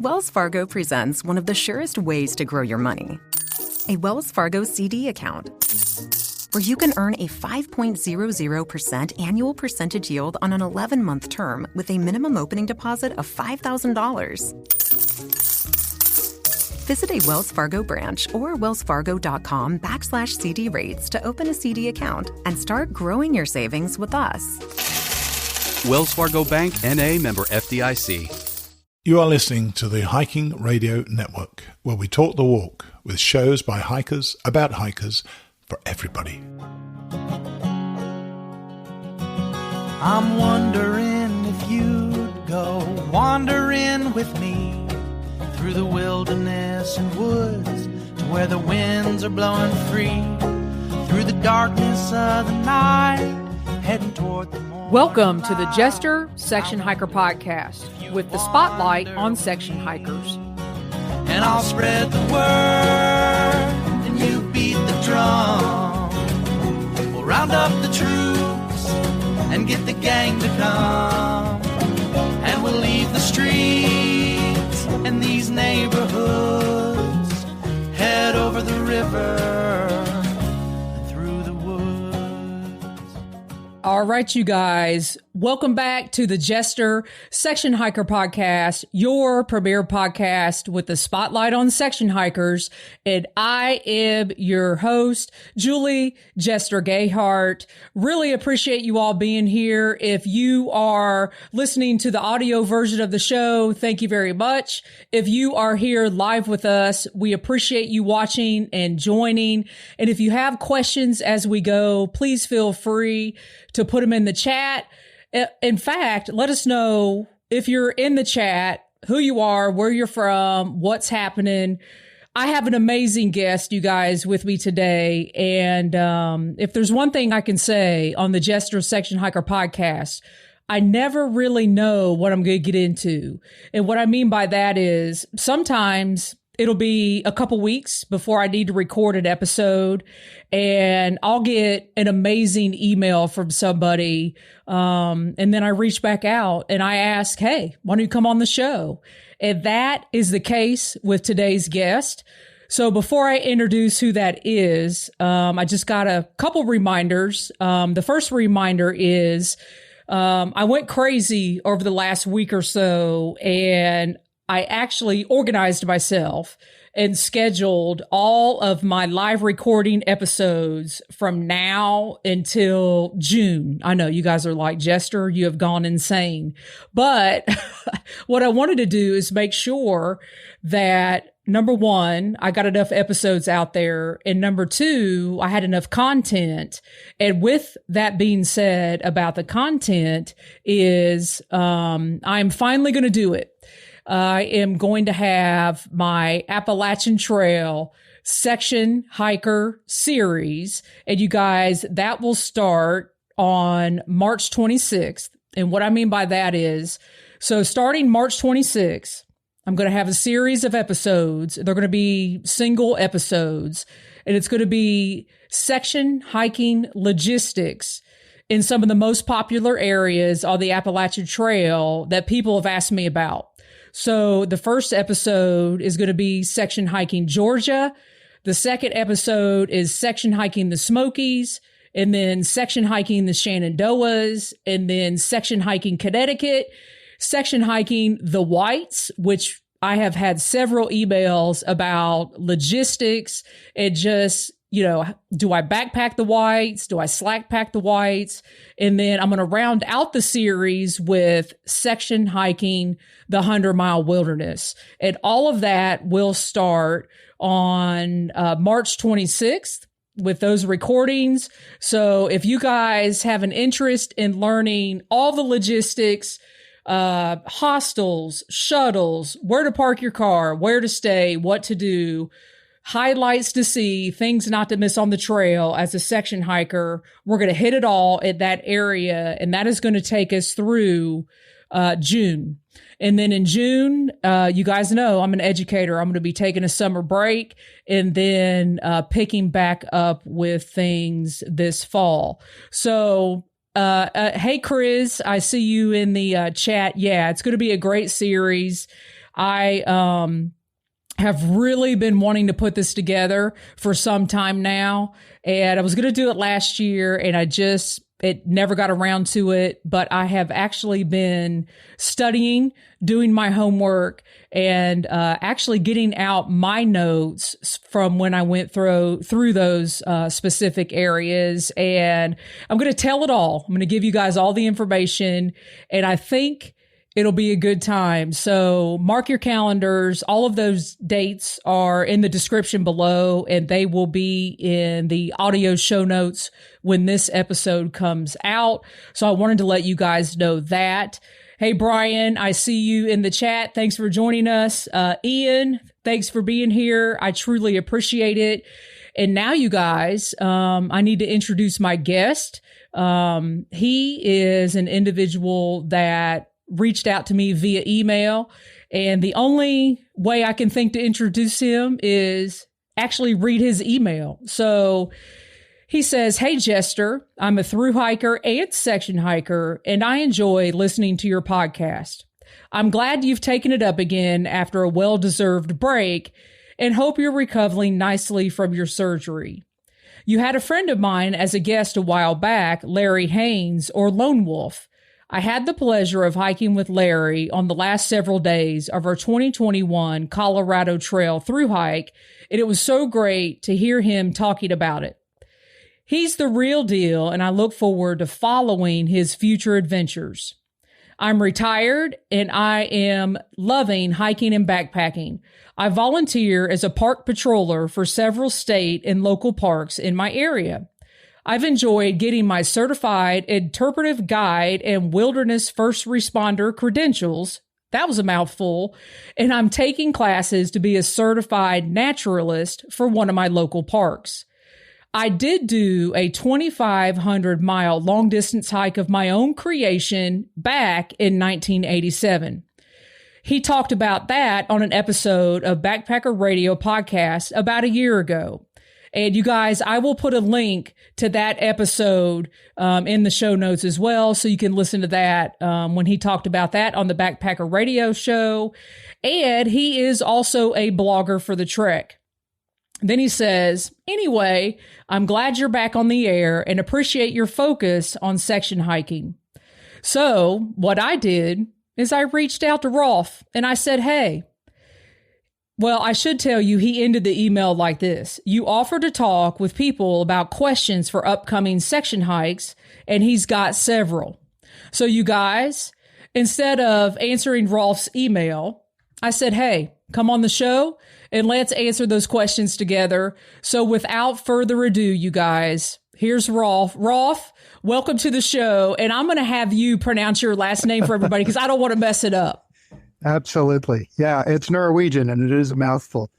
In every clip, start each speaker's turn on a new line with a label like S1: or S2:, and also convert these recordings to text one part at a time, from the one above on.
S1: Wells Fargo presents one of the surest ways to grow your money. A Wells Fargo CD account, where you can earn a 5.00% annual percentage yield on an 11-month term with a minimum opening deposit of $5,000. Visit a Wells Fargo branch or wellsfargo.com/CD rates to open a CD account and start growing your savings with us.
S2: Wells Fargo Bank, N.A., member FDIC.
S3: You are listening to the Hiking Radio Network, where we talk the walk with shows by hikers, about hikers, for everybody.
S4: I'm wondering if you'd go wandering with me through the wilderness and woods to where the winds are blowing free, through the darkness of the night, heading toward the morning.
S5: Welcome to the Jester Section Hiker Podcast, with the spotlight on section hikers.
S4: And I'll spread the word, and you beat the drum. We'll round up the troops and get the gang to come. And we'll leave the streets and these neighborhoods, head over the river and through the woods.
S5: All right, you guys, welcome back to the Jester Section Hiker Podcast, your premier podcast with the spotlight on section hikers. And I am your host, Julie Jester Gayheart. Really appreciate you all being here. If you are listening to the audio version of the show, thank you very much. If you are here live with us, we appreciate you watching and joining. And if you have questions as we go, please feel free to put them in the chat. In fact, let us know if you're in the chat, who you are, where you're from, what's happening. I have an amazing guest, you guys, with me today. And if there's one thing I can say on the Jester Section Hiker Podcast, I never really know what I'm going to get into. And what I mean by that is sometimes it'll be a couple weeks before I need to record an episode, and I'll get an amazing email from somebody. And then I reach back out and I ask, hey, why don't you come on the show? And that is the case with today's guest. So before I introduce who that is, I just got a couple reminders. The first reminder is I went crazy over the last week or so, and I actually organized myself and scheduled all of my live recording episodes from now until June. I know you guys are like, Jester, you have gone insane. But what I wanted to do is make sure that, number one, I got enough episodes out there. And number two, I had enough content. And with that being said about the content is, I'm finally going to do it. I am going to have my Appalachian Trail section hiker series. And you guys, that will start on March 26th. And what I mean by that is, so starting March 26th, I'm going to have a series of episodes. They're going to be single episodes, and it's going to be section hiking logistics in some of the most popular areas on the Appalachian Trail that people have asked me about. So the first episode is going to be section hiking Georgia. The second episode is section hiking the Smokies, and then section hiking the Shenandoahs, and then section hiking Connecticut, section hiking the Whites, which I have had several emails about logistics and just, you know, do I backpack the Whites? Do I slack pack the Whites? And then I'm going to round out the series with section hiking the 100-mile wilderness. And all of that will start on March 26th with those recordings. So if you guys have an interest in learning all the logistics, hostels, shuttles, where to park your car, where to stay, what to do, highlights to see, things not to miss on the trail as a section hiker, we're going to hit it all at that area. And that is going to take us through June. And then in June, you guys know I'm an educator. I'm going to be taking a summer break and then picking back up with things this fall. So hey, Chris, I see you in the chat. Yeah, it's going to be a great series. I have really been wanting to put this together for some time now. And I was going to do it last year and it never got around to it, but I have actually been studying, doing my homework, and actually getting out my notes from when I went through those specific areas. And I'm going to tell it all. I'm going to give you guys all the information, and I think it'll be a good time. So mark your calendars. All of those dates are in the description below, and they will be in the audio show notes when this episode comes out. So I wanted to let you guys know that. Hey, Brian, I see you in the chat. Thanks for joining us. Ian, thanks for being here. I truly appreciate it. And now, you guys, I need to introduce my guest. He is an individual that reached out to me via email. And the only way I can think to introduce him is actually read his email. So he says, "Hey, Jester, I'm a through hiker and section hiker, and I enjoy listening to your podcast. I'm glad you've taken it up again after a well-deserved break and hope you're recovering nicely from your surgery. You had a friend of mine as a guest a while back, Larry Haynes, or Lone Wolf. I had the pleasure of hiking with Larry on the last several days of our 2021 Colorado Trail through hike, and it was so great to hear him talking about it. He's the real deal, and I look forward to following his future adventures. I'm retired, and I am loving hiking and backpacking. I volunteer as a park patroller for several state and local parks in my area. I've enjoyed getting my certified interpretive guide and wilderness first responder credentials. That was a mouthful. And I'm taking classes to be a certified naturalist for one of my local parks. I did do a 2,500-mile long-distance hike of my own creation back in 1987. He talked about that on an episode of Backpacker Radio podcast about a year ago. And you guys, I will put a link to that episode in the show notes as well, so you can listen to that when he talked about that on the Backpacker Radio show. And he is also a blogger for the Trek. Then he says, "Anyway, I'm glad you're back on the air and appreciate your focus on section hiking." So what I did is I reached out to Rolf and I said, "Hey," well, I should tell you, he ended the email like this: "You offered to talk with people about questions for upcoming section hikes, and he's got several." So you guys, instead of answering Rolf's email, I said, "Hey, come on the show and let's answer those questions together." So without further ado, you guys, here's Rolf. Rolf, welcome to the show. And I'm going to have you pronounce your last name for everybody because I don't want to mess it up.
S6: Absolutely. Yeah, it's Norwegian and it is a mouthful.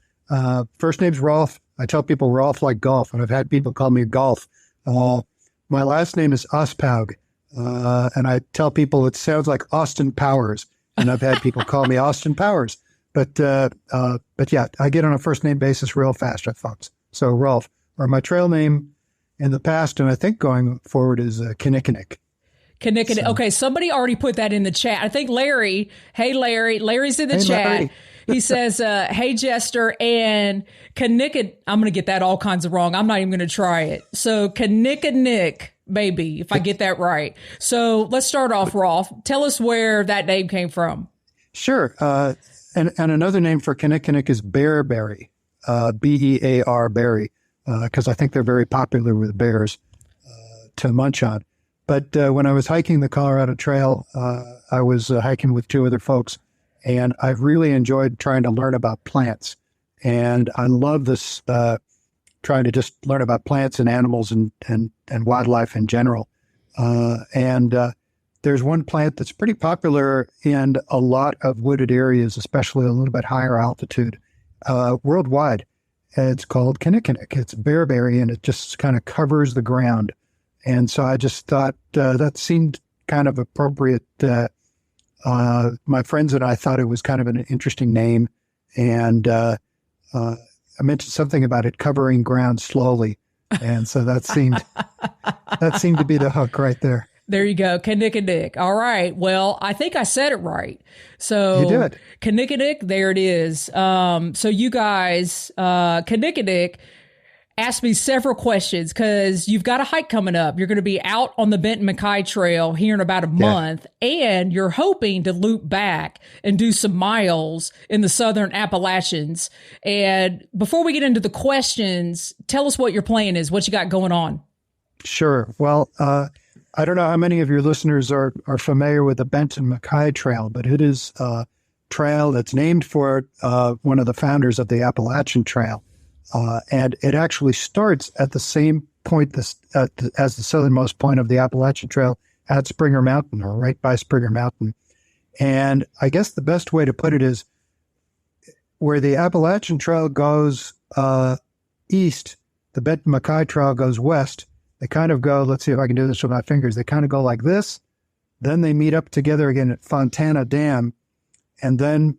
S6: First name's Rolf. I tell people Rolf like golf, and I've had people call me Golf. My last name is Asphaug, and I tell people it sounds like Austin Powers, and I've had people call me Austin Powers. But yeah, I get on a first name basis real fast, folks. So Rolf, or my trail name in the past, and I think going forward, is Kinnikinnick.
S5: Kinnikinnick. So, okay, somebody already put that in the chat. I think Larry. Hey, Larry. Larry's in the chat. Larry. He says, "Hey, Jester," and Kinnikinnick. I'm going to get that all kinds of wrong. I'm not even going to try it. So Kinnikinnick, maybe, if I get that right. So let's start off, Rolf. Tell us where that name came from.
S6: Sure. And another name for Kinnikinnick is bearberry, B-E-A-R berry, because I think they're very popular with bears to munch on. But when I was hiking the Colorado Trail, I was hiking with two other folks, and I really enjoyed trying to learn about plants. And I love this, trying to just learn about plants and animals and wildlife in general. There's one plant that's pretty popular in a lot of wooded areas, especially a little bit higher altitude, worldwide. It's called Kinnikinnick. It's bearberry, and it just kind of covers the ground. And so I just thought that seemed kind of appropriate. My friends and I thought it was kind of an interesting name. And I mentioned something about it covering ground slowly. And so that seemed to be the hook right there.
S5: There you go. Kinnikinnick. All right. Well, I think I said it right. So
S6: You did.
S5: Kinnikinnick, there it is. So you guys, Kinnikinnick asked me several questions because you've got a hike coming up. You're going to be out on the Benton MacKaye Trail here in about a month, and you're hoping to loop back and do some miles in the Southern Appalachians. And before we get into the questions, tell us what your plan is, what you got going on.
S6: Sure. Well, I don't know how many of your listeners are familiar with the Benton MacKaye Trail, but it is a trail that's named for one of the founders of the Appalachian Trail. And it actually starts at the same point as the southernmost point of the Appalachian Trail at Springer Mountain, or right by Springer Mountain. And I guess the best way to put it is where the Appalachian Trail goes east, the Benton MacKaye Trail goes west. They kind of go, let's see if I can do this with my fingers. They kind of go like this. Then they meet up together again at Fontana Dam. And then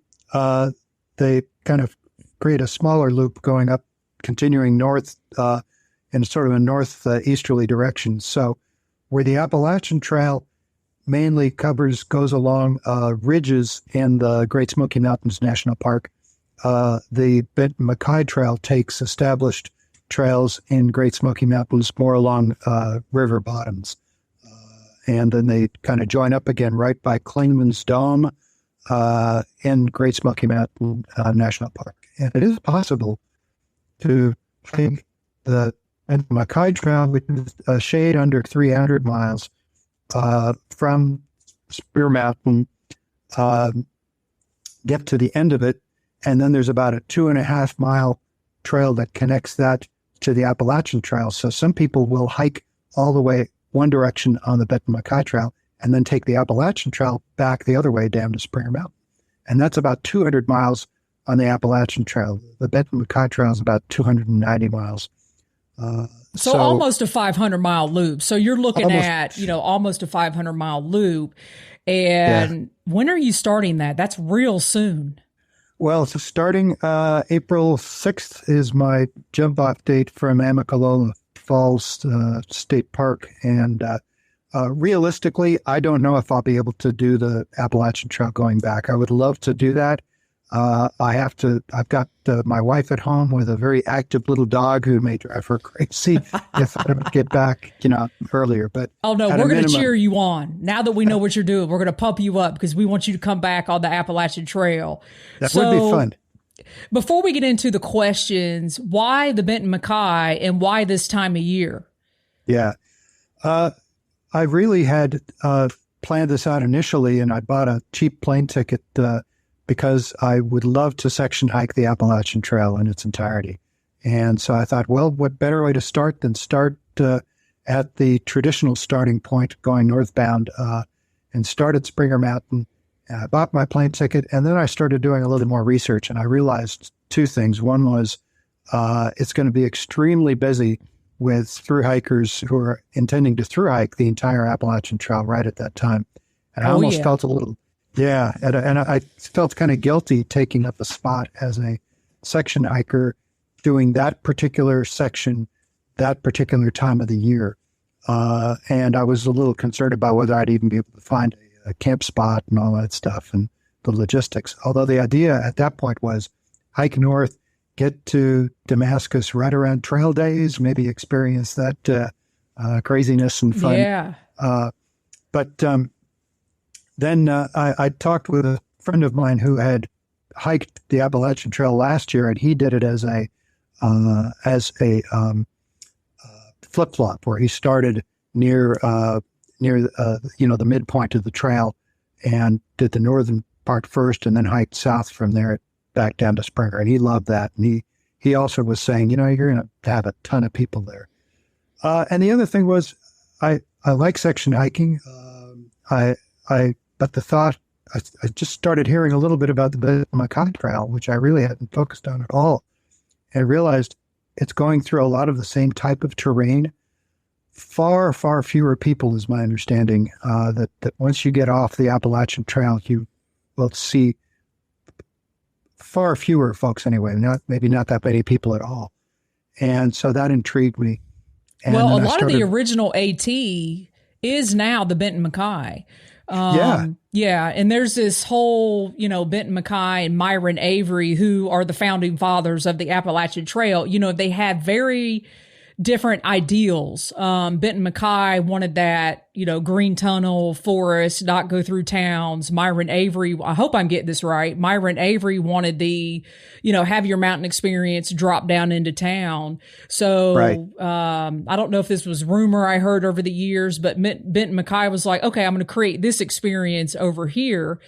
S6: they kind of create a smaller loop going up, continuing north in sort of a northeasterly direction. So where the Appalachian Trail mainly goes along ridges in the Great Smoky Mountains National Park, the Benton MacKaye Trail takes established trails in Great Smoky Mountains more along river bottoms. And then they kind of join up again right by Clingman's Dome in Great Smoky Mountain National Park. And it is possible to take the MacKaye Trail, which is a shade under 300 miles from Spear Mountain, get to the end of it, and then there's about a 2.5 mile trail that connects that to the Appalachian Trail. So some people will hike all the way one direction on the Benton MacKaye Trail and then take the Appalachian Trail back the other way down to Springer Mountain. And that's about 200 miles on the Appalachian Trail. The Benton MacKaye Trail is about 290 miles.
S5: So almost a 500-mile loop. So you're looking at, almost a 500-mile loop. And when are you starting that? That's real soon.
S6: Well, so starting April 6th is my jump-off date from Amicalola Falls State Park. And realistically, I don't know if I'll be able to do the Appalachian Trail going back. I would love to do that. I've got my wife at home with a very active little dog who may drive her crazy if I don't get back, earlier. But
S5: oh no, we're going to cheer you on. Now that we know what you're doing, we're going to pump you up because we want you to come back on the Appalachian Trail.
S6: That would be fun.
S5: Before we get into the questions, why the Benton MacKaye and why this time of year?
S6: Yeah, I really had planned this out initially, and I bought a cheap plane ticket because I would love to section hike the Appalachian Trail in its entirety. And so I thought, well, what better way to start than start at the traditional starting point going northbound and start at Springer Mountain. I bought my plane ticket, and then I started doing a little more research, and I realized two things. One was it's going to be extremely busy with thru hikers who are intending to thru hike the entire Appalachian Trail right at that time. And I almost felt a little... Yeah, and I felt kind of guilty taking up a spot as a section hiker doing that particular section, that particular time of the year. And I was a little concerned about whether I'd even be able to find a camp spot and all that stuff and the logistics. Although the idea at that point was hike north, get to Damascus right around trail days, maybe experience that craziness and fun.
S5: Yeah.
S6: Then I talked with a friend of mine who had hiked the Appalachian Trail last year, and he did it as a flip-flop, where he started near the midpoint of the trail and did the northern part first, and then hiked south from there back down to Springer. And he loved that. And he also was saying, you're going to have a ton of people there. And the other thing was, I like section hiking. But the thought, I just started hearing a little bit about the Benton MacKaye Trail, which I really hadn't focused on at all, and realized it's going through a lot of the same type of terrain. Far, far fewer people, is my understanding, that once you get off the Appalachian Trail, you will see far fewer folks anyway, maybe not that many people at all. And so that intrigued me. And
S5: well, a lot of the original AT is now the Benton MacKaye.
S6: Yeah.
S5: Yeah. And there's this whole, Benton MacKaye and Myron Avery, who are the founding fathers of the Appalachian Trail. They had very different ideals. Benton MacKaye wanted that, green tunnel, forest, not go through towns. Myron Avery, I hope I'm getting this right. Myron Avery wanted the, have your mountain experience, drop down into town. So,
S6: right.
S5: I don't know if this was rumor I heard over the years, but Benton MacKaye was like, okay, I'm going to create this experience over here.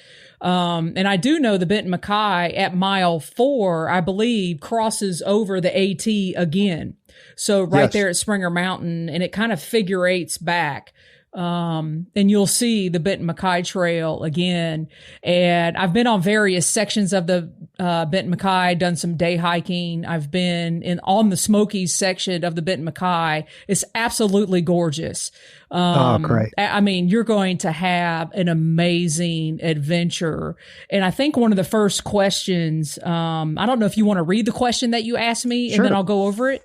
S5: And I do know the Benton MacKaye at mile 4, I believe, crosses over the AT again. So right there at Springer Mountain, and it kind of figure 8s back. And you'll see the Benton MacKaye Trail again. And I've been on various sections of the Benton MacKaye, done some day hiking. I've been on the Smoky section of the Benton MacKaye. It's absolutely gorgeous.
S6: Great.
S5: I mean, you're going to have an amazing adventure. And I think one of the first questions, I don't know if you want to read the question that you asked me, and then I'll go over it.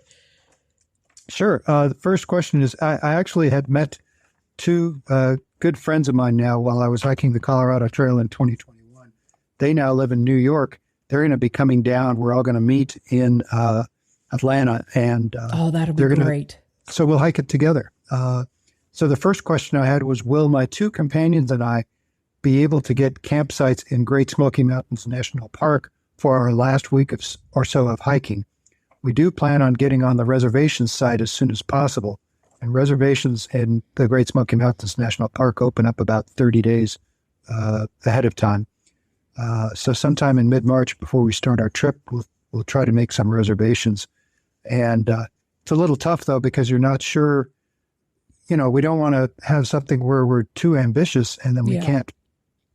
S6: Sure. The first question is, I actually had met 2 good friends of mine now while I was hiking the Colorado Trail in 2021. They now live in New York. They're going to be coming down. We're all going to meet in Atlanta. And
S5: that'll be great.
S6: So we'll hike it together. So the first question I had was, will my 2 companions and I be able to get campsites in Great Smoky Mountains National Park for our last week or so of hiking? We do plan on getting on the reservations site as soon as possible. And reservations in the Great Smoky Mountains National Park open up about 30 days ahead of time. So sometime in mid-March, before we start our trip, we'll try to make some reservations. And it's a little tough, though, because you're not sure, we don't want to have something where we're too ambitious and then we can't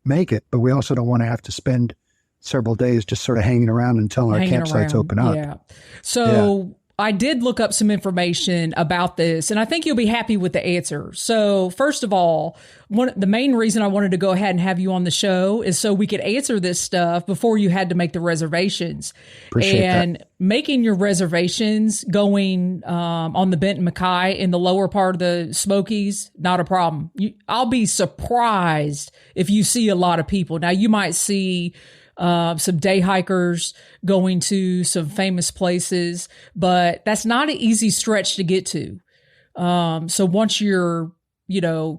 S6: make it. But we also don't want to have to spend several days just sort of hanging around until our campsites open up.
S5: Yeah. So I did look up some information about this, and I think you'll be happy with the answer. So first of all, the main reason I wanted to go ahead and have you on the show is so we could answer this stuff before you had to make the reservations.
S6: Appreciate that.
S5: Making your reservations going on the Benton MacKaye in the lower part of the Smokies, not a problem. I'll be surprised if you see a lot of people. Now, you might see some day hikers going to some famous places, but that's not an easy stretch to get to. So once you're,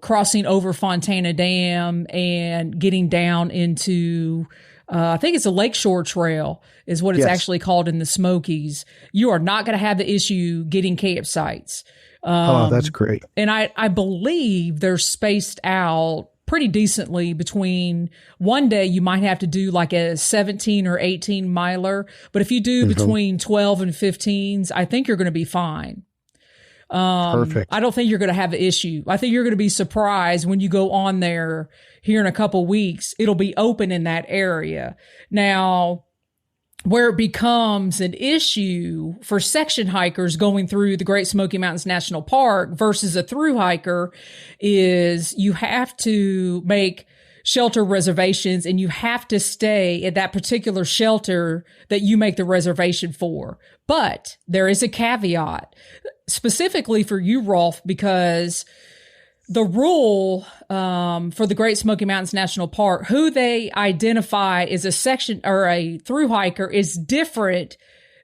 S5: crossing over Fontana Dam and getting down into, I think it's a Lakeshore Trail is what it's actually called in the Smokies, you are not going to have the issue getting campsites.
S6: That's great.
S5: And I believe they're spaced out pretty decently between one day you might have to do like a 17 or 18 miler. But if you do between 12 and 15s, I think you're going to be fine.
S6: Perfect.
S5: I don't think you're going to have an issue. I think you're going to be surprised when you go on there here in a couple weeks. It'll be open in that area. Now, where it becomes an issue for section hikers going through the Great Smoky Mountains National Park versus a through hiker is you have to make shelter reservations and you have to stay at that particular shelter that you make the reservation for. But there is a caveat specifically for you, Rolf, because the rule for the Great Smoky Mountains National Park, who they identify as a section or a through hiker is different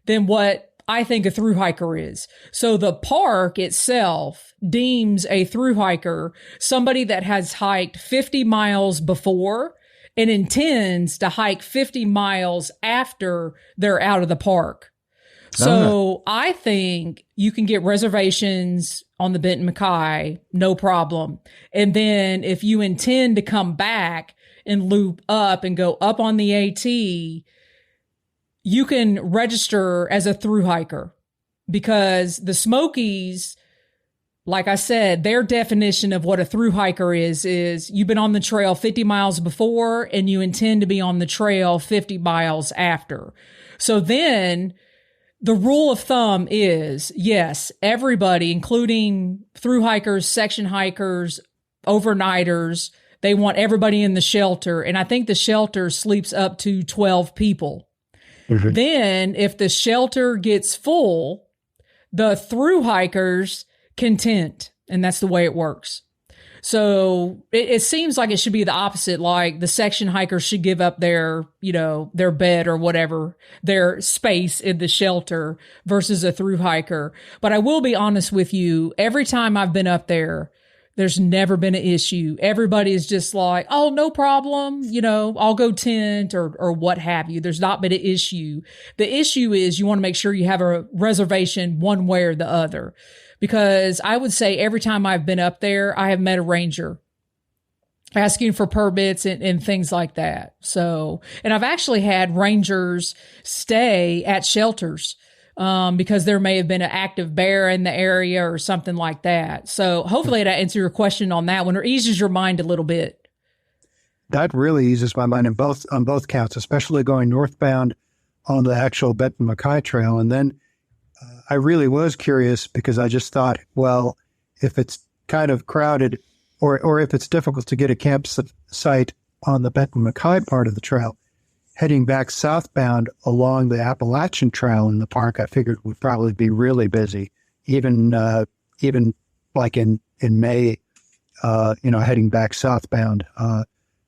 S5: than what I think a through hiker is. So the park itself deems a through hiker somebody that has hiked 50 miles before and intends to hike 50 miles after they're out of the park. So I think you can get reservations on the Benton MacKaye, no problem. And then if you intend to come back and loop up and go up on the AT, you can register as a through hiker because the Smokies, like I said, their definition of what a through hiker is you've been on the trail 50 miles before and you intend to be on the trail 50 miles after. So then the rule of thumb is, yes, everybody, including through hikers, section hikers, overnighters, they want everybody in the shelter. And I think the shelter sleeps up to 12 people. Mm-hmm. Then if the shelter gets full, the through hikers can tent. And that's the way it works. So it seems like it should be the opposite. Like the section hikers should give up their, their bed or whatever, their space in the shelter versus a through hiker. But I will be honest with you, every time I've been up there, there's never been an issue. Everybody is just like, oh, no problem. I'll go tent or what have you. There's not been an issue. The issue is you want to make sure you have a reservation one way or the other. Because I would say every time I've been up there, I have met a ranger asking for permits and things like that. So, and I've actually had rangers stay at shelters because there may have been an active bear in the area or something like that. So hopefully that answers your question on that one, or eases your mind a little bit.
S6: That really eases my mind on both counts, especially going northbound on the actual Benton MacKaye Trail. And then I really was curious because I just thought, well, if it's kind of crowded or if it's difficult to get a campsite on the Benton MacKaye part of the trail, heading back southbound along the Appalachian Trail in the park, I figured would probably be really busy, even like in May, heading back southbound.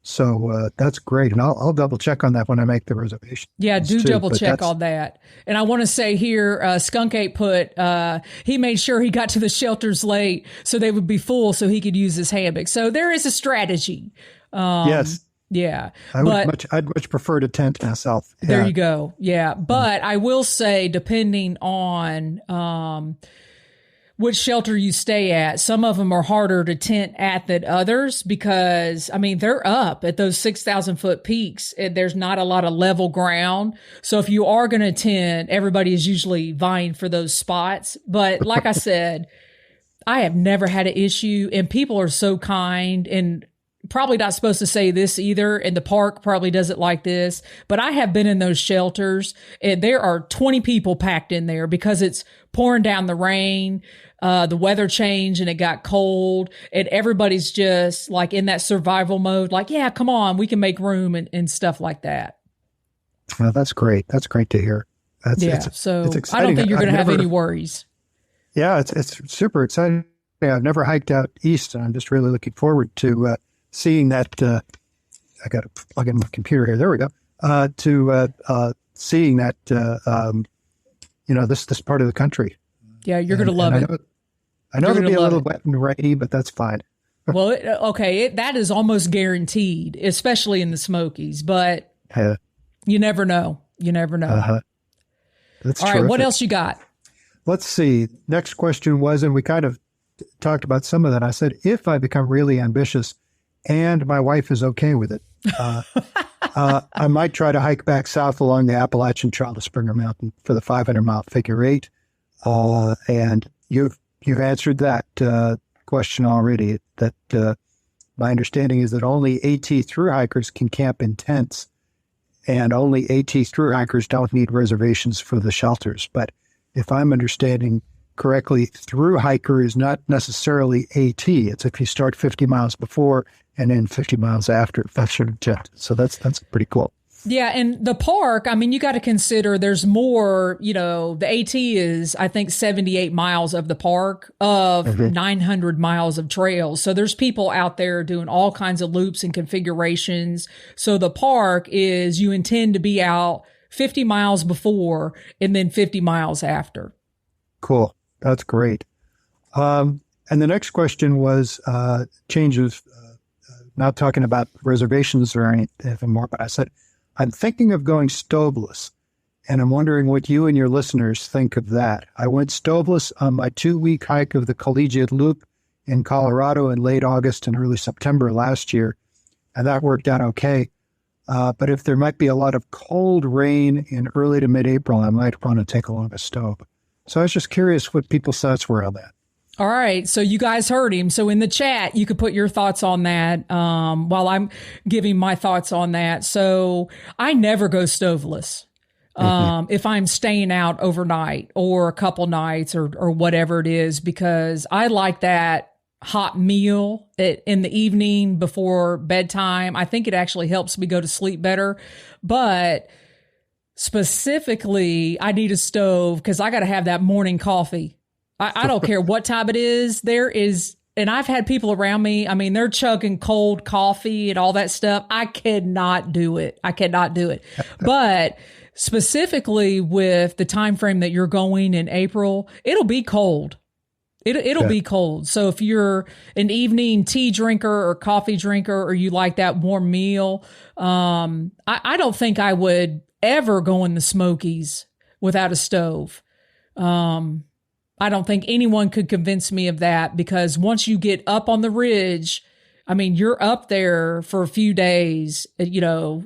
S6: So that's great. And I'll double check on that when I make the reservation.
S5: Yeah, do double check on that. And I want to say here, Skunkape put, he made sure he got to the shelters late so they would be full so he could use his hammock. So there is a strategy.
S6: Yes.
S5: Yeah.
S6: I'd much prefer to tent myself. Yeah.
S5: There you go. Yeah. But I will say, depending on, which shelter you stay at, some of them are harder to tent at than others because, they're up at those 6,000 foot peaks and there's not a lot of level ground. So if you are going to tent, everybody is usually vying for those spots. But like I said, I have never had an issue and people are so kind, and probably not supposed to say this either, and the park probably doesn't like this, but I have been in those shelters and there are 20 people packed in there because it's pouring down the rain, the weather changed and it got cold, and everybody's just like in that survival mode, like, yeah, come on, we can make room and stuff like that.
S6: Well, that's great. That's great to hear.
S5: So
S6: it's exciting.
S5: I don't think you're going to have any worries.
S6: Yeah, it's super exciting. I've never hiked out east, and I'm just really looking forward to seeing that. I got to plug in my computer here. There we go. Seeing that, this part of the country.
S5: Yeah, you're going to love it.
S6: I know it'll be a little wet and rainy, but that's fine.
S5: Well, that is almost guaranteed, especially in the Smokies. But you never know. You never know.
S6: That's
S5: all
S6: terrific.
S5: right. What else you got? Let's
S6: see. Next question was, and we kind of talked about some of that. I said, if I become really ambitious and my wife is okay with it, I might try to hike back south along the Appalachian Trail to Springer Mountain for the 500-mile figure eight. And you've answered that question already. That my understanding is that only AT through hikers can camp in tents, and only AT through hikers don't need reservations for the shelters. But if I'm understanding correctly, through hiker is not necessarily AT. It's if you start 50 miles before and then 50 miles after. That's your tent. So that's pretty cool.
S5: Yeah. And the park, you got to consider there's more, the AT is, I think, 78 miles of the park of 900 miles of trails. So there's people out there doing all kinds of loops and configurations. So the park is, you intend to be out 50 miles before and then 50 miles after. Cool.
S6: That's great. And the next question was changes, not talking about reservations or anything more, but I said, I'm thinking of going stoveless, and I'm wondering what you and your listeners think of that. I went stoveless on my 2-week hike of the Collegiate Loop in Colorado in late August and early September last year, and that worked out okay. But if there might be a lot of cold rain in early to mid-April, I might want to take along a stove. So I was just curious what people's thoughts were on that.
S5: All right. So you guys heard him. So in the chat, you could put your thoughts on that while I'm giving my thoughts on that. So I never go stoveless if I'm staying out overnight or a couple nights or whatever it is, because I like that hot meal in the evening before bedtime. I think it actually helps me go to sleep better. But specifically, I need a stove because I got to have that morning coffee. I don't care what time it is. There is and I've had people around me, I mean, they're chugging cold coffee and all that stuff. I cannot do it. But specifically with the time frame that you're going in April, it'll be cold. It'll be cold. So if you're an evening tea drinker or coffee drinker, or you like that warm meal, I don't think I would ever go in the Smokies without a stove. I don't think anyone could convince me of that, because once you get up on the ridge, I mean, you're up there for a few days,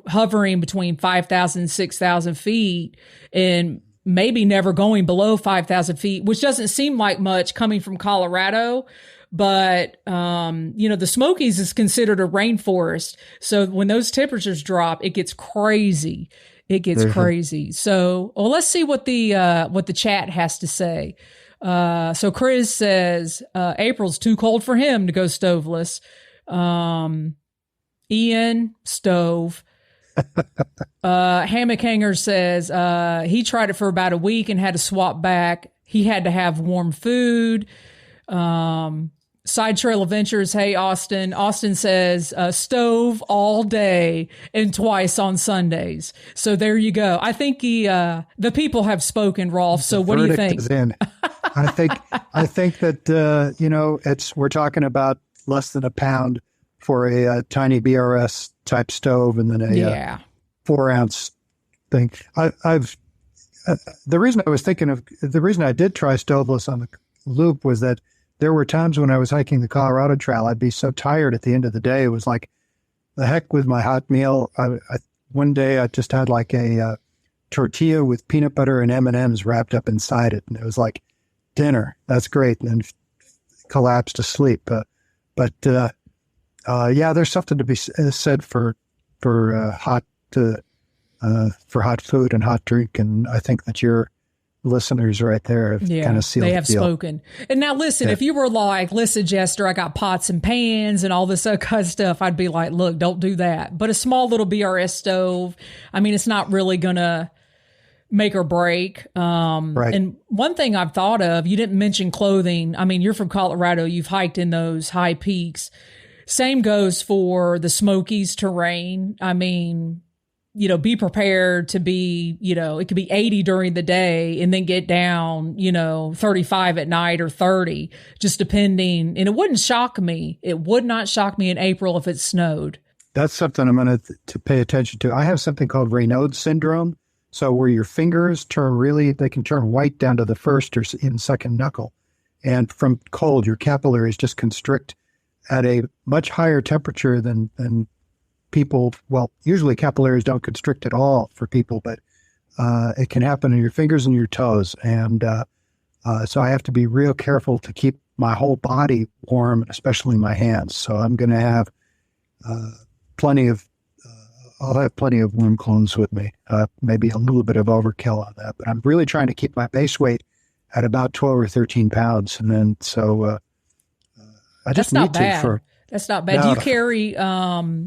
S5: hovering between 5,000 and 6,000 feet, and maybe never going below 5,000 feet, which doesn't seem like much coming from Colorado. But, the Smokies is considered a rainforest. So when those temperatures drop, it gets crazy. Crazy. So, let's see what the chat has to say. So Chris says, April's too cold for him to go stoveless. Ian, stove. Hammock Hanger says, he tried it for about a week and had to swap back. He had to have warm food. Side Trail Adventures. Hey, Austin. Austin says, stove all day and twice on Sundays. So there you go. I think the people have spoken, Rolf. So what do you think?
S6: Is in. I think that, we're talking about less than a pound for a tiny BRS type stove, and then a 4-ounce thing. The reason I did try stoveless on the loop was that there were times when I was hiking the Colorado Trail, I'd be so tired at the end of the day. It was like, the heck with my hot meal. One day I just had like a tortilla with peanut butter and M&Ms wrapped up inside it. And it was like, dinner. That's great. And then collapsed to sleep. But there's something to be said for hot food and hot drink. And I think that your listeners right there have kind of sealed
S5: they have
S6: the deal.
S5: spoken. And now listen, if you were like, listen, Jester, I got pots and pans and all this other kind of stuff, I'd be like, look, don't do that. But a small little BRS stove, I mean, it's not really going to make or break. Right. And one thing I've thought of, you didn't mention clothing. I mean, you're from Colorado. You've hiked in those high peaks. Same goes for the Smokies terrain. I mean, be prepared to be, it could be 80 during the day and then get down, 35 at night or 30, just depending. And it wouldn't shock me. It would not shock me in April if it snowed.
S6: That's something I'm going to pay attention to. I have something called Raynaud's syndrome. So where your fingers they can turn white down to the first or even second knuckle. And from cold, your capillaries just constrict at a much higher temperature than people. Well, usually capillaries don't constrict at all for people, but it can happen in your fingers and your toes. And so I have to be real careful to keep my whole body warm, especially my hands. So I'm going to have I'll have plenty of warm clothes with me, maybe a little bit of overkill on that, but I'm really trying to keep my base weight at about 12 or 13 pounds. And then, so I just need to
S5: That's not bad. No. Do you carry,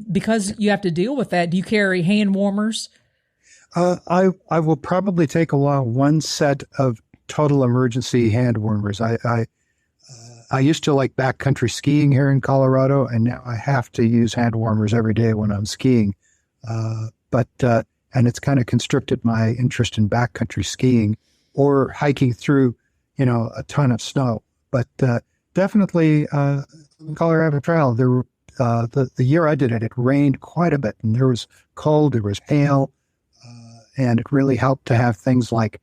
S5: because you have to deal with that, do you carry hand warmers?
S6: I will probably take along one set of total emergency hand warmers. I used to like backcountry skiing here in Colorado, and now I have to use hand warmers every day when I'm skiing. And it's kind of constricted my interest in backcountry skiing or hiking through, a ton of snow. But definitely, Colorado Trail, the year I did it, it rained quite a bit, and there was cold, there was hail, and it really helped to have things like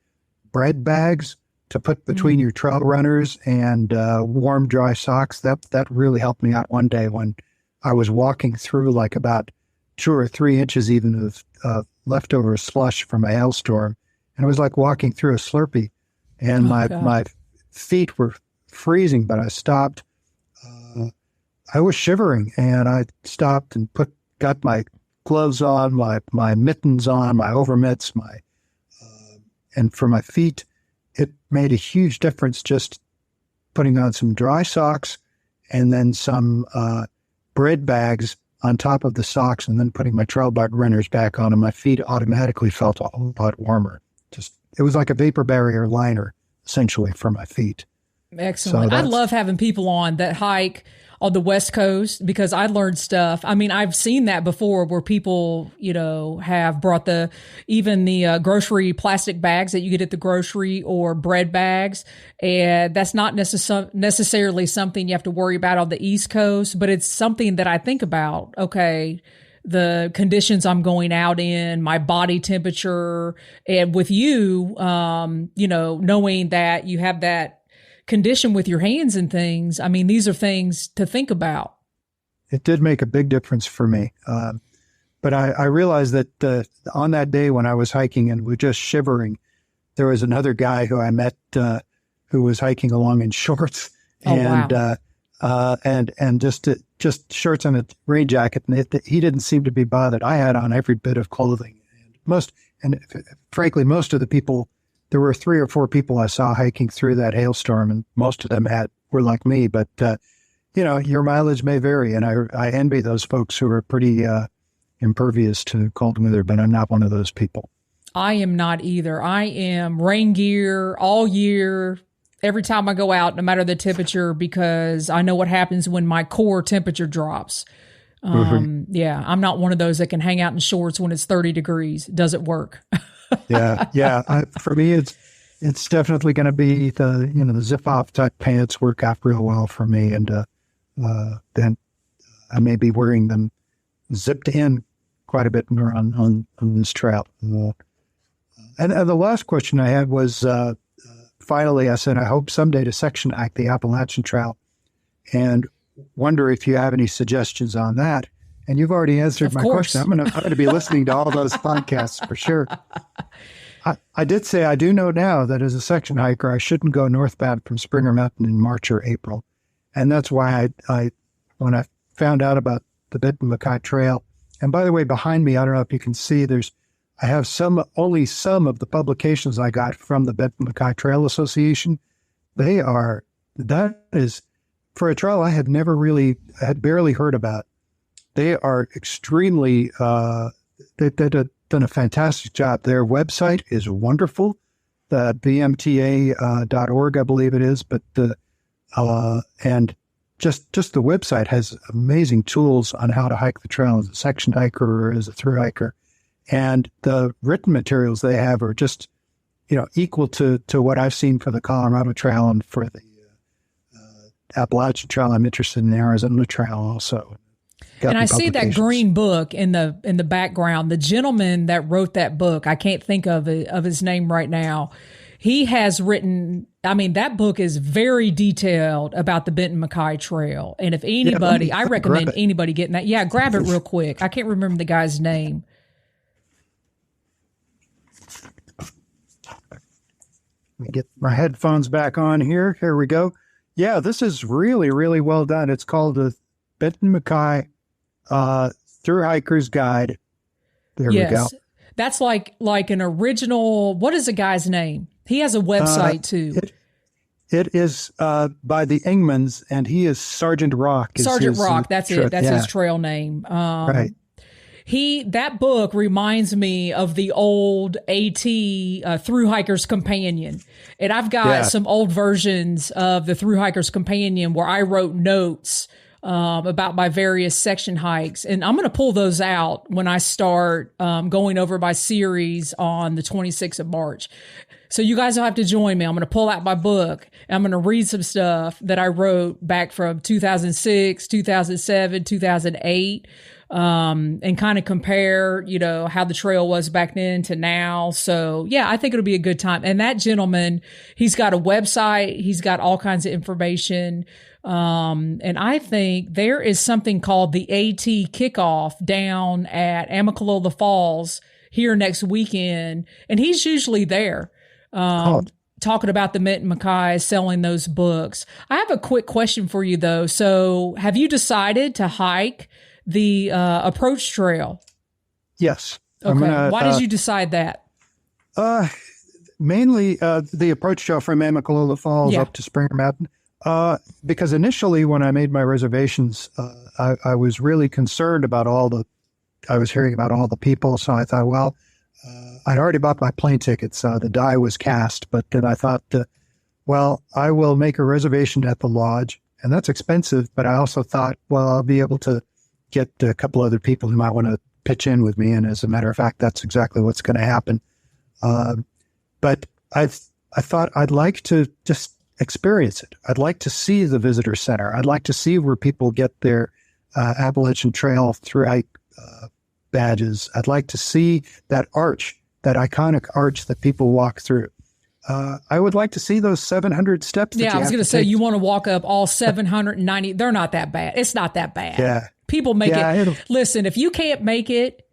S6: bread bags to put between your trail runners and warm, dry socks. That really helped me out one day when I was walking through like about 2 or 3 inches even of leftover slush from a hailstorm, and it was like walking through a Slurpee, and my feet were freezing, but I stopped. I was shivering, and I stopped and got my gloves on, my mittens on, my overmitts, and for my feet, it made a huge difference just putting on some dry socks and then some bread bags on top of the socks, and then putting my trail bike runners back on, and my feet automatically felt a whole lot warmer. It was like a vapor barrier liner, essentially, for my feet.
S5: Excellent. I love having people on that hike on the West Coast because I learned stuff. I mean, I've seen that before where people, have brought even the grocery plastic bags that you get at the grocery or bread bags. And that's not necessarily something you have to worry about on the East Coast, but it's something that I think about. Okay, the conditions I'm going out in, my body temperature, and with you, knowing that you have that condition with your hands and things. I mean, these are things to think about.
S6: It did make a big difference for me. But I realized that on that day when I was hiking and was just shivering, there was another guy who I met who was hiking along in shorts and just shorts and a rain jacket. And he didn't seem to be bothered. I had on every bit of clothing. Frankly, most of the people, there were 3 or 4 people I saw hiking through that hailstorm, and most of them were like me. But, your mileage may vary, and I envy those folks who are pretty impervious to cold weather, but I'm not one of those people.
S5: I am not either. I am rain gear all year, every time I go out, no matter the temperature, because I know what happens when my core temperature drops. Yeah, I'm not one of those that can hang out in shorts when it's 30 degrees. It doesn't work. Yeah.
S6: For me, it's definitely going to be the zip off type pants work out real well for me, and then I may be wearing them zipped in quite a bit more on this trail. And the last question I had was, finally, I said I hope someday to section hike the Appalachian Trail, and wonder if you have any suggestions on that. And you've already answered my question. I'm going to be listening to all those podcasts for sure. I did say I do know now that as a section hiker, I shouldn't go northbound from Springer Mountain in March or April. And that's why when I found out about the Benton MacKaye Trail, and by the way, behind me, I don't know if you can see, I have only some of the publications I got from the Benton MacKaye Trail Association. That is, for a trail I had barely heard about. They are extremely, they've done a fantastic job. Their website is wonderful, the bmta.org, I believe it is, but and just the website has amazing tools on how to hike the trail as a section hiker or as a through hiker. And the written materials they have are just, equal to what I've seen for the Colorado Trail and for the Appalachian Trail. I'm interested in the Arizona Trail also.
S5: And I see that green book in the background. The gentleman that wrote that book, I can't think of his name right now. He has written, that book is very detailed about the Benton MacKaye Trail. And if anybody, I recommend anybody getting that. Yeah, grab it real quick. I can't remember the guy's name.
S6: Let me get my headphones back on here. Here we go. Yeah, this is really, really well done. It's called the Benton MacKaye Through Hiker's Guide. There we go.
S5: That's like an original. What is the guy's name? He has a website too.
S6: It is by the Ingmans, and he is Sergeant Rock.
S5: Sergeant Rock. That's it. That's his trail name.
S6: Right.
S5: That book reminds me of the old AT Through Hiker's Companion. And I've got some old versions of the Through Hiker's Companion where I wrote notes about my various section hikes. And I'm going to pull those out when I start going over my series on the 26th of March. So you guys will have to join me. I'm going to pull out my book and I'm going to read some stuff that I wrote back from 2006, 2007, 2008. And kind of compare, how the trail was back then to now. So yeah, I think it'll be a good time. And that gentleman, he's got a website. He's got all kinds of information. And I think there is something called the AT Kickoff down at Amicalola Falls here next weekend. And he's usually there, talking about the Benton MacKaye, selling those books. I have a quick question for you though. So have you decided to hike the approach trail?
S6: Yes.
S5: Okay. Why did you decide that?
S6: Mainly the approach trail from Amicalola Falls up to Springer Mountain. Because initially when I made my reservations, I was really concerned about I was hearing about all the people. So I thought, I'd already bought my plane tickets. The die was cast, but then I thought, well, I will make a reservation at the lodge, and that's expensive. But I also thought, well, I'll be able to get a couple other people who might want to pitch in with me. And as a matter of fact, that's exactly what's going to happen. But I thought I'd like to just experience it. I'd like to see the visitor center. I'd like to see where people get their Appalachian Trail through badges. I'd like to see that arch, that iconic arch that people walk through. I would like to see those 700 steps.
S5: Yeah, I was going to say, you want to walk up all 790. They're not that bad. It's not that bad.
S6: Yeah.
S5: People make it. Listen, if you can't make it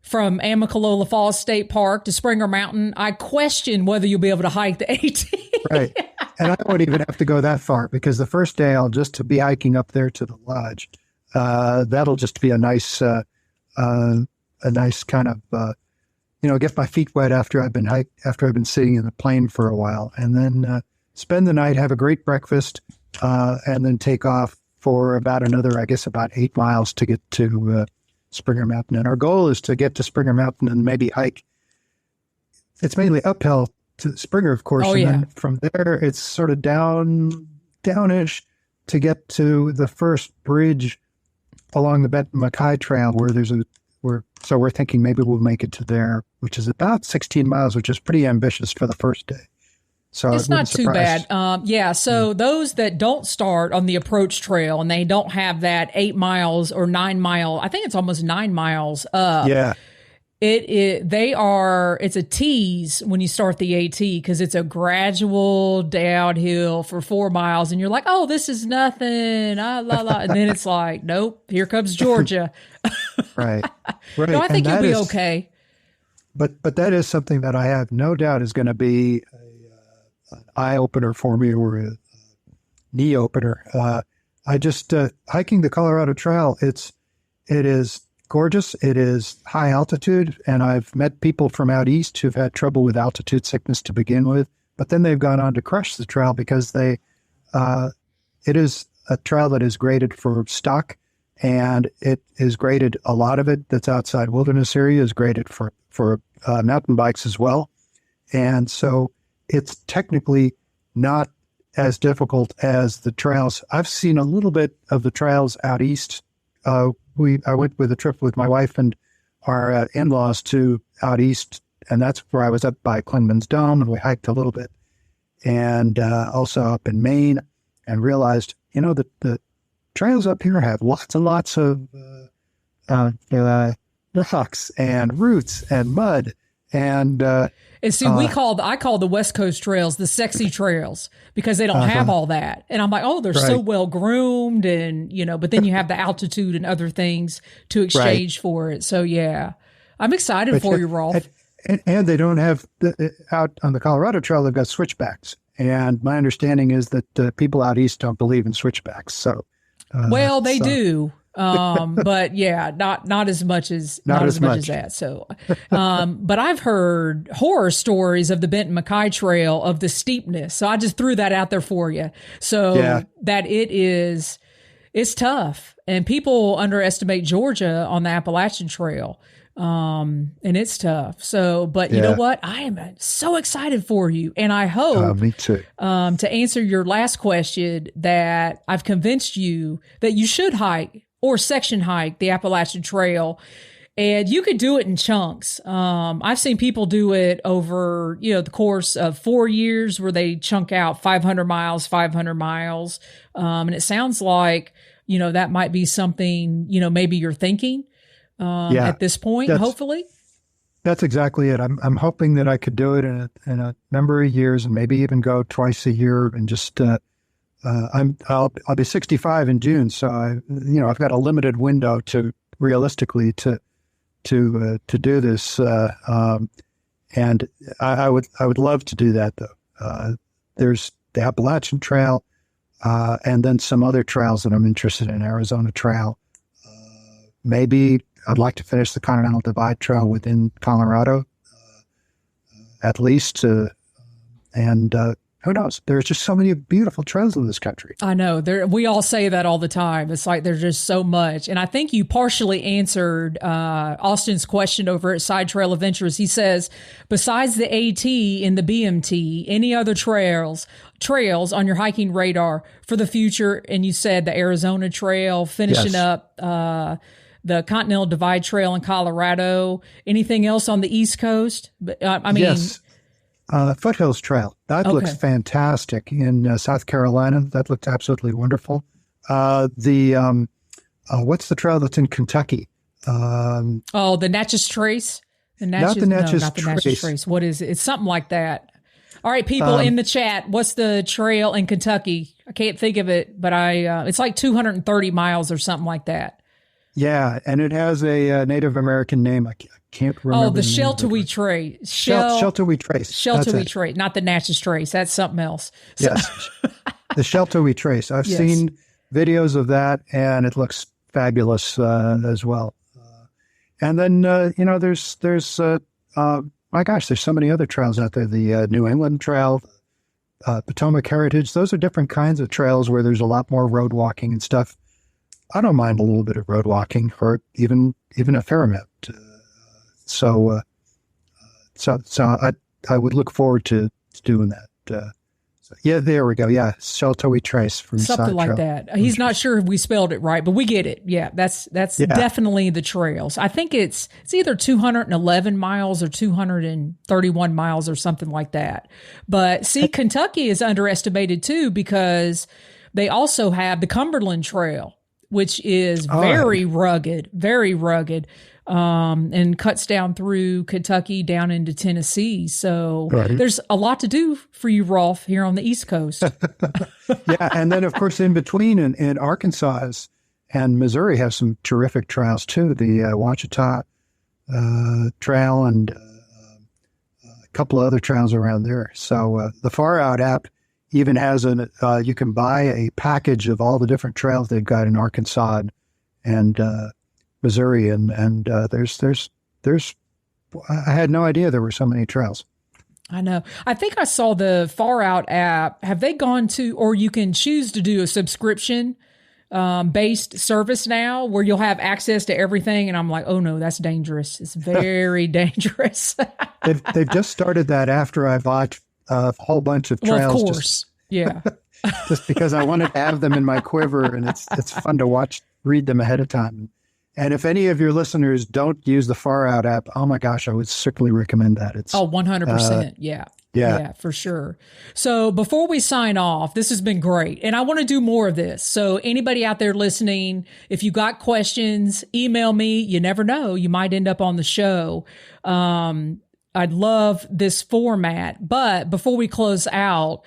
S5: from Amicalola Falls State Park to Springer Mountain, I question whether you'll be able to hike the AT.
S6: Right. And I won't even have to go that far, because the first day I'll just be hiking up there to the lodge. That'll just be a nice kind of, get my feet wet after I've been sitting in the plane for a while, and then spend the night, have a great breakfast, and then take off for about 8 miles to get to Springer Mountain. And our goal is to get to Springer Mountain and maybe hike. It's mainly uphill to Springer, of course. Then from there, it's sort of downish to get to the first bridge along the Benton MacKaye Trail, where so we're thinking maybe we'll make it to there, which is about 16 miles, which is pretty ambitious for the first day. So
S5: it's not too bad. So those that don't start on the approach trail and they don't have that 8 miles or 9 mile, I think it's almost 9 miles up. Yeah. It's a tease when you start the AT, because it's a gradual downhill for 4 miles, and you're like, oh, this is nothing. And then it's like, nope, here comes Georgia.
S6: Right.
S5: No, I think you'll be okay.
S6: But that is something that I have no doubt is going to be an eye opener for me, or a knee opener. I just hiking the Colorado Trail. It is gorgeous. It is high altitude, and I've met people from out east who've had trouble with altitude sickness to begin with, but then they've gone on to crush the trail because it is a trail that is graded for stock, and it is graded, a lot of it that's outside wilderness area is graded for mountain bikes as well. And so it's technically not as difficult as the trails. I've seen a little bit of the trails out east. I went with a trip with my wife and our in-laws to out east, and that's where I was up by Clinman's Dome, and we hiked a little bit, and also up in Maine, and realized, the trails up here have lots and lots of rocks and roots and mud. And
S5: see, I call the West Coast trails the sexy trails, because they don't have all that. And I'm like, oh, they're so well groomed, and but then you have the altitude and other things to exchange for it. So yeah, I'm excited for you, Rolf.
S6: And they don't have out on the Colorado Trail. They've got switchbacks, and my understanding is that people out east don't believe in switchbacks. So
S5: they do. But yeah, not as much as that. So, but I've heard horror stories of the Benton MacKaye Trail, of the steepness. So I just threw that out there for you. So that it's tough, and people underestimate Georgia on the Appalachian Trail. And it's tough. So, but you know what? I am so excited for you. And I hope,
S6: me too.
S5: To answer your last question, that I've convinced you that you should hike or section hike the Appalachian Trail, and you could do it in chunks. I've seen people do it over, the course of 4 years, where they chunk out 500 miles. And it sounds like, that might be something, maybe you're thinking, at this point, hopefully.
S6: That's exactly it. I'm hoping that I could do it in a number of years, and maybe even go twice a year, and just, I'll be 65 in June, so I've got a limited window to realistically to do this, and I would love to do that though. There's the Appalachian Trail, and then some other trails that I'm interested in. Arizona Trail, maybe I'd like to finish the Continental Divide Trail within Colorado, at least, and who knows? There's just so many beautiful trails in this country.
S5: I know. We all say that all the time. It's like there's just so much. And I think you partially answered Austin's question over at Side Trail Adventures. He says, besides the AT and the BMT, any other trails trails on your hiking radar for the future? And you said the Arizona Trail, finishing up the Continental Divide Trail in Colorado. Anything else on the East Coast?
S6: Yes. Foothills Trail. That looks fantastic in South Carolina. That looked absolutely wonderful. What's the trail that's in Kentucky?
S5: The Natchez Trace?
S6: Not the Natchez
S5: Trace. What is it? It's something like that. All right, people in the chat, what's the trail in Kentucky? I can't think of it, but it's like 230 miles or something like that.
S6: Yeah, and it has a Native American name. I can't remember.
S5: Oh, the Sheltowee Trace.
S6: Sheltowee Trace.
S5: Sheltowee Trace, not the Natchez Trace. That's something else.
S6: Yes, the Sheltowee Trace. I've seen videos of that, and it looks fabulous as well. And then there's my gosh, there's so many other trails out there. The New England Trail, Potomac Heritage. Those are different kinds of trails where there's a lot more road walking and stuff. I don't mind a little bit of road walking, or even a fair amount. So I would look forward to doing that. There we go. Yeah, Sheltowee Trace from
S5: something like that. He's not sure if we spelled it right, but we get it. Yeah, that's definitely the trails. I think it's either 211 miles or 231 miles or something like that. But see, Kentucky is underestimated too because they also have the Cumberland Trail, which is very rugged, and cuts down through Kentucky down into Tennessee. So there's a lot to do for you, Rolf, here on the East Coast.
S6: Yeah, and then, of course, in between in Arkansas and Missouri have some terrific trails, too. The Ouachita Trail and a couple of other trails around there. So the Far Out app even has you can buy a package of all the different trails they've got in Arkansas and Missouri, and there's I had no idea there were so many trails.
S5: I know. I think I saw the Far Out app. Have they gone to, or you can choose to do a subscription based service now where you'll have access to everything? And I'm like, oh no, that's dangerous. It's very dangerous.
S6: They've just started that after I bought a whole bunch of trails.
S5: Well, of course.
S6: Just because I wanted to have them in my quiver, and it's fun to read them ahead of time. And if any of your listeners don't use the Far Out app, oh my gosh, I would certainly recommend that. It's
S5: 100%. Yeah, for sure. So before we sign off, this has been great. And I want to do more of this. So anybody out there listening, if you got questions, email me. You never know. You might end up on the show. I'd love this format. But before we close out,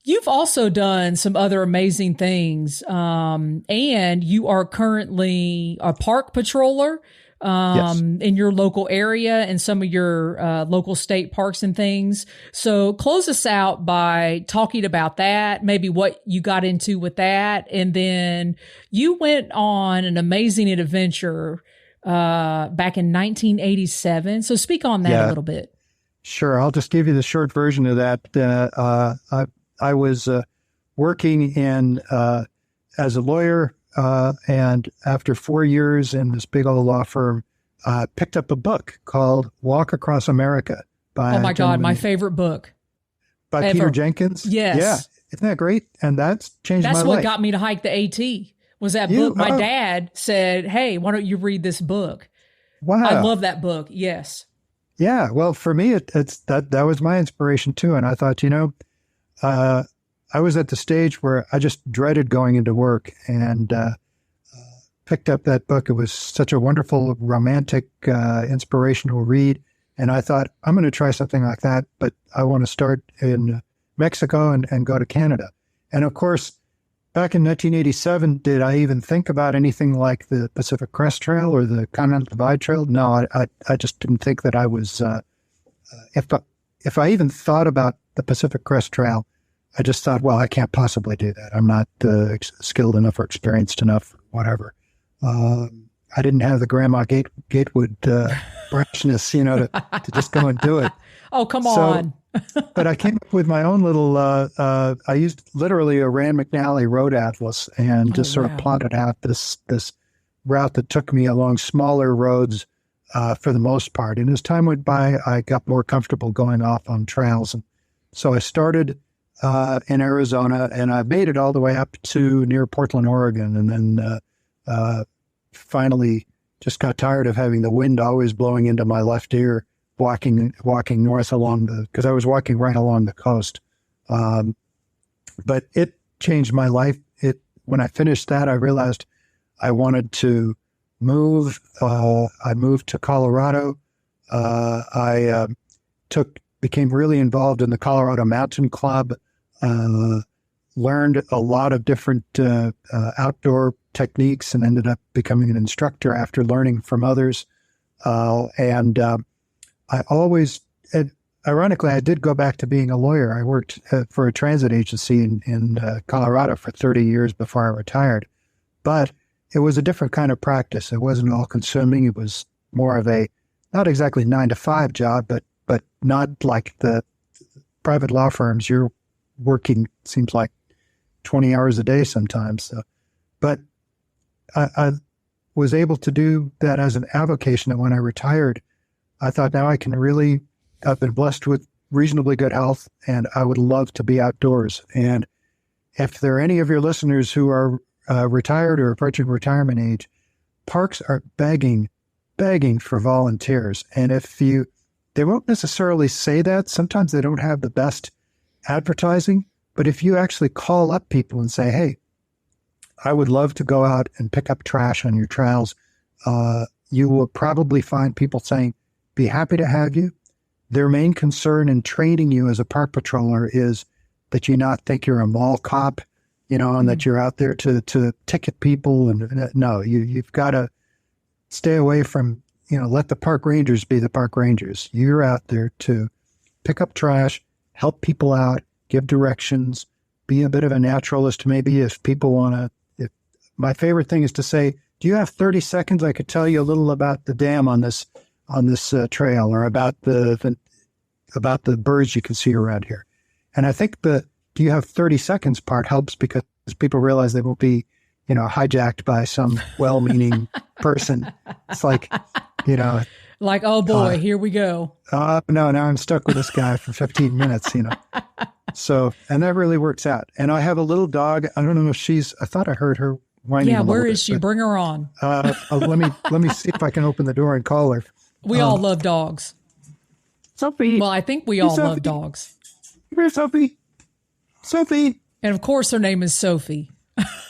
S5: you've also done some other amazing things, and you are currently a park patroller in your local area and some of your local state parks and things. So close us out by talking about that, maybe what you got into with that, and then you went on an amazing adventure back in 1987. So speak on that a little bit.
S6: Sure, I'll just give you the short version of that. I was working as a lawyer, and after 4 years in this big old law firm, picked up a book called Walk Across America by
S5: my favorite book.
S6: By Peter Jenkins?
S5: Yes.
S6: Yeah. Isn't that great? And that's changed my life.
S5: That's what got me to hike the AT, was that book. My dad said, hey, why don't you read this book?
S6: Wow.
S5: I love that book. Yes.
S6: Yeah. Well, for me, it's that was my inspiration too. And I thought, I was at the stage where I just dreaded going into work, and picked up that book. It was such a wonderful, romantic, inspirational read. And I thought, I'm going to try something like that, but I want to start in Mexico and go to Canada. And of course, back in 1987, did I even think about anything like the Pacific Crest Trail or the Continental Divide Trail? No, I just didn't think that I was, if I even thought about the Pacific Crest Trail, I just thought, well, I can't possibly do that. I'm not skilled enough or experienced enough, or whatever. I didn't have the Grandma Gatewood brashness, to just go and do it.
S5: Oh, come on.
S6: But I came up with my own little, I used literally a Rand McNally road atlas and just sort of plotted out this route that took me along smaller roads for the most part. And as time went by, I got more comfortable going off on trails. And so I started in Arizona, and I made it all the way up to near Portland, Oregon, and then finally just got tired of having the wind always blowing into my left ear, walking north because I was walking right along the coast. But it changed my life. When I finished that, I realized I wanted to move. I moved to Colorado. I became really involved in the Colorado Mountain Club, learned a lot of different outdoor techniques, and ended up becoming an instructor after learning from others. I always, ironically, I did go back to being a lawyer. I worked for a transit agency in Colorado for 30 years before I retired. But it was a different kind of practice. It wasn't all consuming. It was more of a, not exactly 9-to-5 job, but not like the private law firms. You're working, seems like 20 hours a day sometimes. So, but I was able to do that as an avocation. And when I retired, I thought, now I can really, I've been blessed with reasonably good health, and I would love to be outdoors. And if there are any of your listeners who are retired or approaching retirement age, parks are begging for volunteers. And they won't necessarily say that. Sometimes they don't have the best advertising, but if you actually call up people and say, hey, I would love to go out and pick up trash on your trails, you will probably find people saying, be happy to have you. Their main concern in training you as a park patroller is that you not think you're a mall cop, and that you're out there to ticket people. And no, you've got to stay away from, let the park rangers be the park rangers. You're out there to pick up trash, help people out, give directions, be a bit of a naturalist. Maybe if people want to, my favorite thing is to say, do you have 30 seconds? I could tell you a little about the dam on this trail, or about the birds you can see around here. And I think do you have 30 seconds part helps, because people realize they won't be, hijacked by some well-meaning person. It's like,
S5: like, oh boy, here we go.
S6: No, now I'm stuck with this guy for 15 minutes, So, and that really works out. And I have a little dog. I don't know if I thought I heard her whining.
S5: Yeah, where is she? Bring her on.
S6: Let me see if I can open the door and call her.
S5: We all love dogs.
S6: Sophie.
S5: Well, I think we all love dogs.
S6: Come here, Sophie. Sophie.
S5: And of course, her name is Sophie.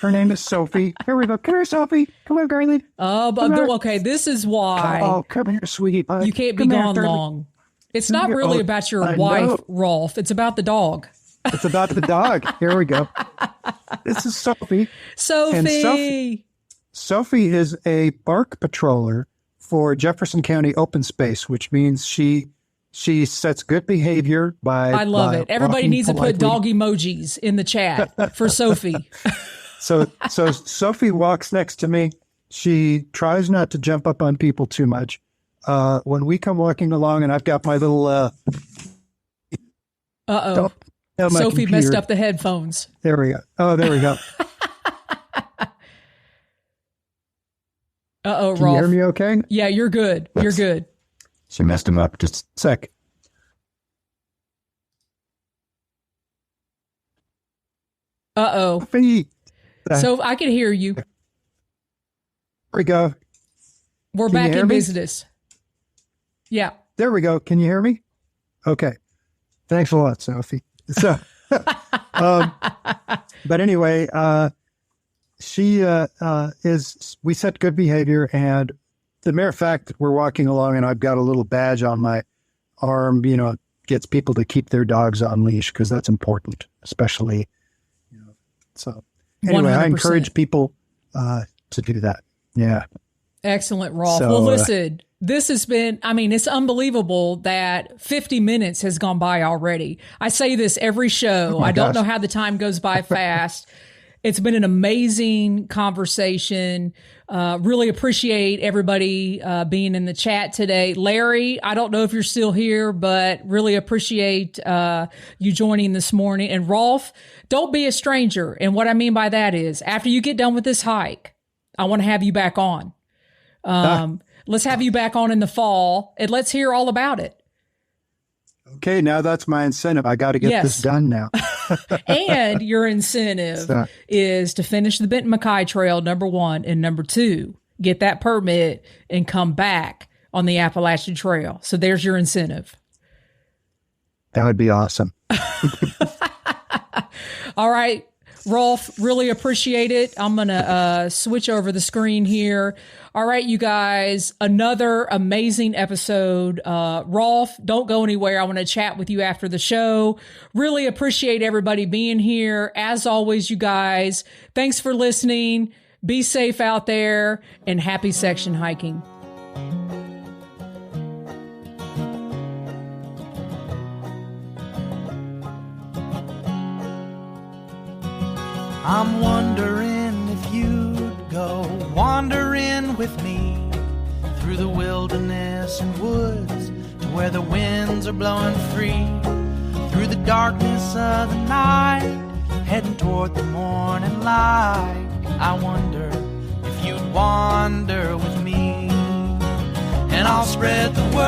S6: Her name is Sophie. Here we go. Come here, Sophie. Come here, girlie.
S5: Okay, this is why.
S6: Oh, come here, sweetie.
S5: You can't be gone long. It's not really about your wife, Rolf. It's about the dog.
S6: It's about the dog. Here we go. This is Sophie.
S5: Sophie.
S6: Sophie is a park patroller for Jefferson County Open Space, which means she sets good behavior by.
S5: I love it. Everybody needs politely. To put dog emojis in the chat for Sophie.
S6: So Sophie walks next to me. She tries not to jump up on people too much. When we come walking along, and I've got my little.
S5: Sophie messed up the headphones.
S6: There we go. Oh, there we go.
S5: Rolf.
S6: Can you hear me okay?
S5: Yeah, you're good. You're good.
S6: She messed him up. Just a sec.
S5: So I can hear you.
S6: There we go.
S5: We're back in business. Yeah.
S6: There we go. Can you hear me? Okay. Thanks a lot, Sophie. So, but anyway, we set good behavior, and the mere fact that we're walking along and I've got a little badge on my arm, gets people to keep their dogs on leash, because that's important, especially, so anyway, 100%. I encourage people, to do that. Yeah.
S5: Excellent, Rolf. Well, listen, this has been, it's unbelievable that 50 minutes has gone by already. I say this every show. I don't know how the time goes by fast. It's been an amazing conversation. Really appreciate everybody being in the chat today. Larry, I don't know if you're still here, but really appreciate you joining this morning. And Rolf, don't be a stranger. And what I mean by that is, after you get done with this hike, I want to have you back on. Let's have you back on in the fall, and let's hear all about it.
S6: Okay, now that's my incentive. I got to get this done now.
S5: And your incentive is to finish the Benton MacKaye Trail, number 1, and number 2, get that permit and come back on the Appalachian Trail. So there's your incentive.
S6: That would be awesome.
S5: All right, Rolf, really appreciate it. I'm going to switch over the screen here. All right, you guys, another amazing episode. Rolf, don't go anywhere. I want to chat with you after the show. Really appreciate everybody being here. As always, you guys, thanks for listening. Be safe out there and happy section hiking.
S4: I'm wondering if you'd go wandering with me through the wilderness and woods to where the winds are blowing free, through the darkness of the night, heading toward the morning light. I wonder if you'd wander with me, and I'll spread the word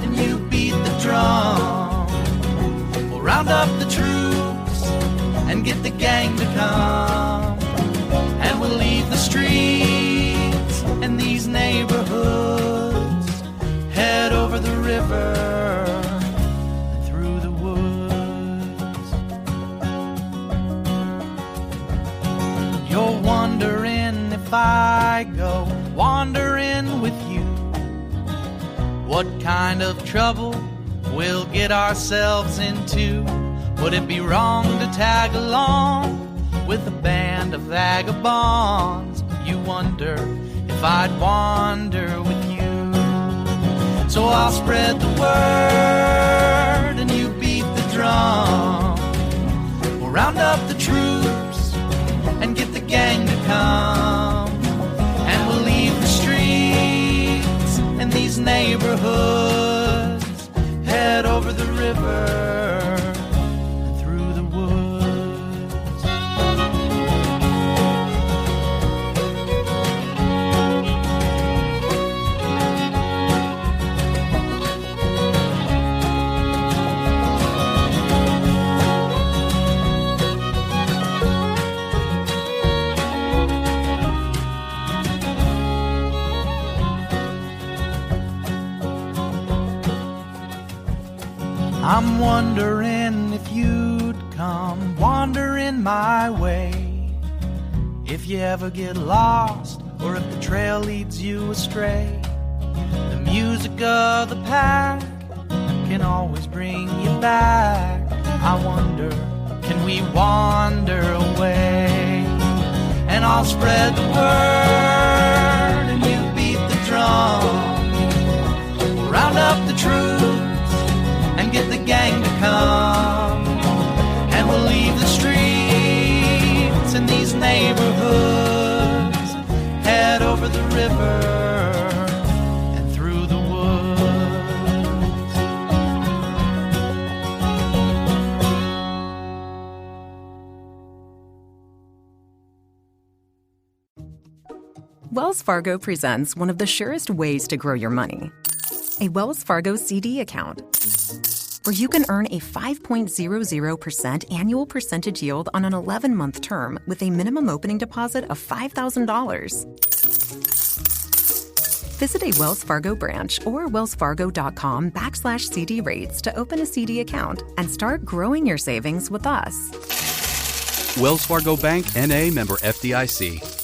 S4: and you beat the drum. We'll round up the troops and get the gang to come, and we'll leave the streets and these neighborhoods, head over the river and through the woods. You're wondering if I go wandering with you, what kind of trouble we'll get ourselves into. Would it be wrong to tag along with a band of vagabonds? You wonder if I'd wander with you. So I'll spread the word and you beat the drum. We'll round up the troops and get the gang to come, and we'll leave the streets and these neighborhoods, head over the river. I'm wondering if you'd come wandering my way, if you ever get lost or if the trail leads you astray. The music of the pack can always bring you back. I wonder, can we wander away? And I'll spread the word and you beat the drum. We'll round up the troops and get the gang to come, and we'll leave the streets and these neighborhoods, head over the river and through the
S1: woods. Wells Fargo presents one of the surest ways to grow your money, a Wells Fargo CD account, where you can earn a 5.00% annual percentage yield on an 11-month term with a minimum opening deposit of $5,000. Visit a Wells Fargo branch or wellsfargo.com/CD rates to open a CD account and start growing your savings with us.
S2: Wells Fargo Bank, N.A., member FDIC.